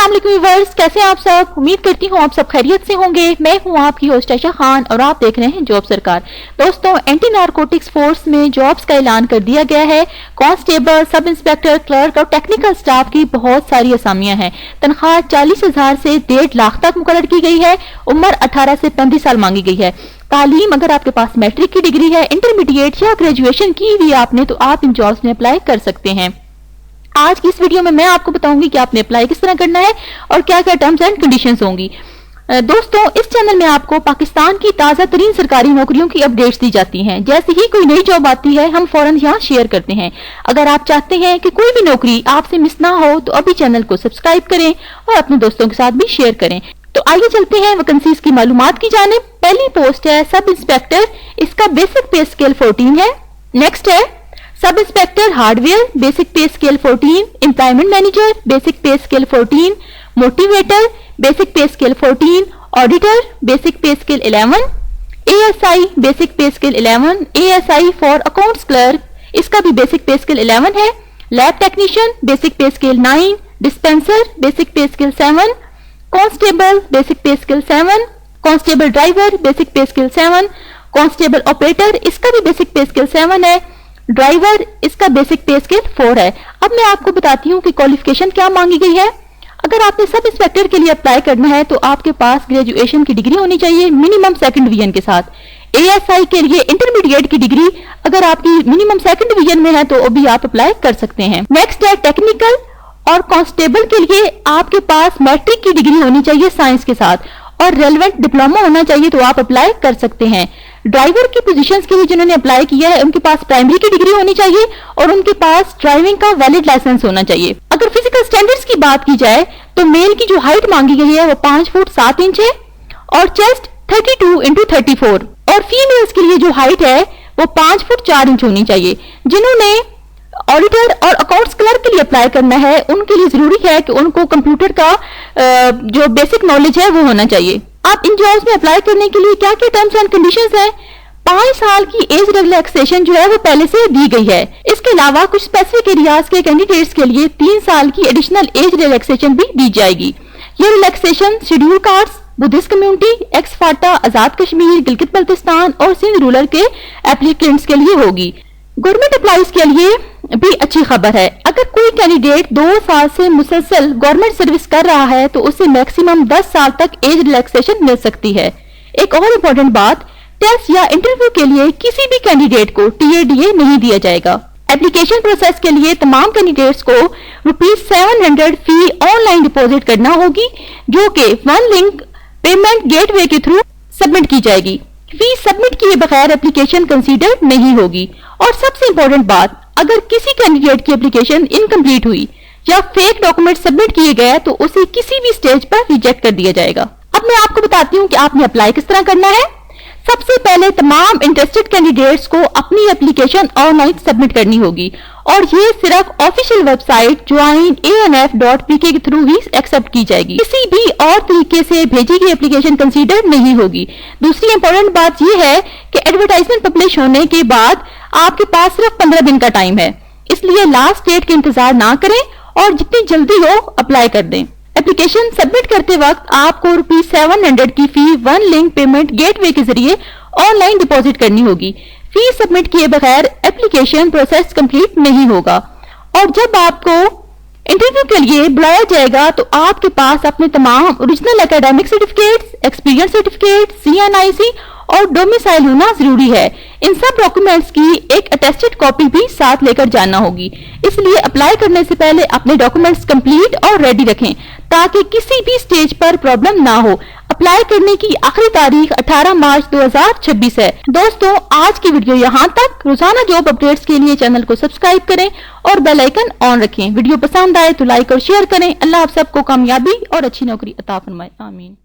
अस्सलाम वालेकुम व्यूअर्स, कैसे हैं आप सब। उम्मीद करती हूँ आप सब खैरियत से होंगे। मैं हूँ आपकी होस्ट आयशा खान और आप देख रहे हैं जॉब सरकार। दोस्तों, एंटी नारकोटिक्स फोर्स में जॉब्स का ऐलान कर दिया गया है। कांस्टेबल, सब इंस्पेक्टर, क्लर्क और टेक्निकल स्टाफ की बहुत सारी असामियां हैं। तनख्वाह 40,000 से 1.5 लाख तक मुकर्रर की गई है। उम्र 18 से 35 साल मांगी गई है। तालीम, अगर आपके पास मैट्रिक की डिग्री है, इंटरमीडिएट या ग्रेजुएशन की हुई आपने, तो आप इन जॉब्स में अप्लाई कर सकते हैं। आज की इस वीडियो में मैं आपको बताऊंगी कि आपने अप्लाई किस तरह करना है और क्या क्या टर्म्स एंड कंडीशंस होंगी। दोस्तों, इस चैनल में आपको पाकिस्तान की ताजा तरीन सरकारी नौकरियों की अपडेट्स दी जाती हैं। जैसे ही कोई नई जॉब आती है हम फौरन यहाँ शेयर करते हैं। अगर आप चाहते हैं कि कोई भी नौकरी आपसे मिस ना हो तो अभी चैनल को सब्सक्राइब करें और अपने दोस्तों के साथ भी शेयर करें। तो आइए चलते हैं वैकेंसीज की मालूमात की जानिब। पहली पोस्ट है सब इंस्पेक्टर, इसका बेसिक पे स्केल 14 है। नेक्स्ट है सब इंस्पेक्टर हार्डवेयर, बेसिक पे स्केल 14। एम्प्लॉयमेंट मैनेजर, बेसिक पे स्केल 14। मोटिवेटर, बेसिक पे स्केल 14। ऑडिटर, बेसिक पे स्केल 11। एएसआई, बेसिक पे scale 11। ASI for accounts clerk, इसका भी बेसिक पे स्केल 11 है। लैब टेक्नीशियन, बेसिक पे स्केल 9। डिस्पेंसर, बेसिक पे स्केल 7। कांस्टेबल, बेसिक पे स्केल 7। कांस्टेबल ड्राइवर, बेसिक पे स्केल 7। कांस्टेबल ऑपरेटर, इसका भी बेसिक पे स्केल 7 है। ड्राइवर, इसका बेसिक पे स्केल 4 है। अब मैं आपको बताती हूँ कि क्वालिफिकेशन क्या मांगी गई है। अगर आपने सब इंस्पेक्टर के लिए अप्लाई करना है तो आपके पास ग्रेजुएशन की डिग्री होनी चाहिए मिनिमम सेकंड डिवीजन के साथ। एएसआई के लिए इंटरमीडिएट की डिग्री अगर आपकी मिनिमम सेकंड डिवीजन में है तो अभी आप अप्लाई कर सकते हैं। नेक्स्ट है टेक्निकल और कांस्टेबल के लिए आपके पास मैट्रिक की डिग्री होनी चाहिए साइंस के साथ और रेलेवेंट डिप्लोमा होना चाहिए तो आप अप्लाई कर सकते हैं। ड्राइवर की पोजीशंस के लिए जिन्होंने अप्लाई किया है उनके पास प्राइमरी की डिग्री होनी चाहिए और उनके पास ड्राइविंग का वैलिड लाइसेंस होना चाहिए। अगर फिजिकल स्टैंडर्ड्स की बात की जाए तो मेल की जो हाइट मांगी गई है वो 5 फुट 7 इंच है और चेस्ट 32 इंटू 34 और फीमेल्स के लिए जो हाइट है वो 5 फुट 4 इंच होनी चाहिए। जिन्होंने ऑडिटर और अकाउंट्स क्लर्क के लिए अप्लाई करना है उनके लिए जरूरी है कि उनको कंप्यूटर का जो बेसिक नॉलेज है वो होना चाहिए। आप इन जॉब्स में अप्लाई करने के लिए क्या क्या टर्म्स एंड कंडीशंस हैं। 5 साल की एज रिलैक्सेशन जो है वो पहले से दी गई है। इसके अलावा कुछ स्पेसिफिक एरियाज के कैंडिडेट्स के लिए 3 साल की एडिशनल एज रिलैक्सेशन भी दी जाएगी। ये relaxation schedule caste, Buddhist community, ex FATA, Azad Kashmir, Gilgit Baltistan और सिंध रूरल के एप्लीकेंट्स के लिए होगी। गवर्नमेंट एम्प्लॉइज के लिए भी अच्छी खबर है। अगर कोई कैंडिडेट 2 साल से मुसलसल गवर्नमेंट सर्विस कर रहा है तो उसे मैक्सिमम 10 साल तक एज रिलैक्सेशन मिल सकती है। एक और इम्पोर्टेंट बात, टेस्ट या इंटरव्यू के लिए किसी भी कैंडिडेट को टीएडीए नहीं दिया जाएगा। एप्लीकेशन प्रोसेस के लिए तमाम कैंडिडेट्स को ₹700 फी ऑनलाइन डिपॉजिट करना होगी जो कि वन लिंक पेमेंट गेटवे के थ्रू सबमिट की जाएगी। फी सबमिट किए बगैर एप्लीकेशन कंसीडर नहीं होगी। और सबसे इंपॉर्टेंट बात, अगर किसी कैंडिडेट की एप्लीकेशन इनकम्प्लीट हुई या फेक डॉक्यूमेंट सबमिट किए गए तो उसे किसी भी स्टेज पर रिजेक्ट कर दिया जाएगा। अब मैं आपको बताती हूँ कि आपने अप्लाई किस तरह करना है। सबसे पहले तमाम इंटरेस्टेड कैंडिडेट्स को अपनी एप्लीकेशन ऑनलाइन सबमिट करनी होगी और ये सिर्फ ऑफिशियल वेबसाइट joinanf.pk के थ्रू ही एक्सेप्ट की जाएगी। किसी भी और तरीके से भेजी गई एप्लीकेशन कंसीडर नहीं होगी। दूसरी इंपॉर्टेंट बात यह है कि एडवर्टाइजमेंट पब्लिश होने के बाद आपके पास सिर्फ 15 दिन का टाइम है, इसलिए लास्ट डेट का इंतजार ना करें और जितनी जल्दी हो अप्लाई कर दें। एप्लीकेशन सबमिट करते वक्त आपको ₹700 की फी वन लिंक पेमेंट गेटवे के जरिए ऑनलाइन डिपॉजिट करनी होगी। फी सबमिट किए बगैर एप्लीकेशन प्रोसेस कंप्लीट नहीं होगा और जब आपको इंटरव्यू के लिए बुलाया जाएगा तो आपके पास अपने तमाम original academic certificates, experience certificate, CNIC और डोमिसाइल होना जरूरी है। इन सब डॉक्यूमेंट्स की एक अटेस्टेड कॉपी भी साथ लेकर जाना होगी। इसलिए अप्लाई करने से पहले अपने डॉक्यूमेंट्स कंप्लीट और रेडी रखें ताकि किसी भी स्टेज पर प्रॉब्लम ना हो। अप्लाई करने की आखिरी तारीख 18 मार्च 2026 है। दोस्तों, आज की वीडियो यहाँ तक। रोजाना जॉब अपडेट्स के लिए चैनल को सब्सक्राइब करें और बेल आइकन ऑन रखें। वीडियो पसंद आए तो लाइक और शेयर करें। अल्लाह आप सबको कामयाबी और अच्छी नौकरी अता फरमाए। आमीन।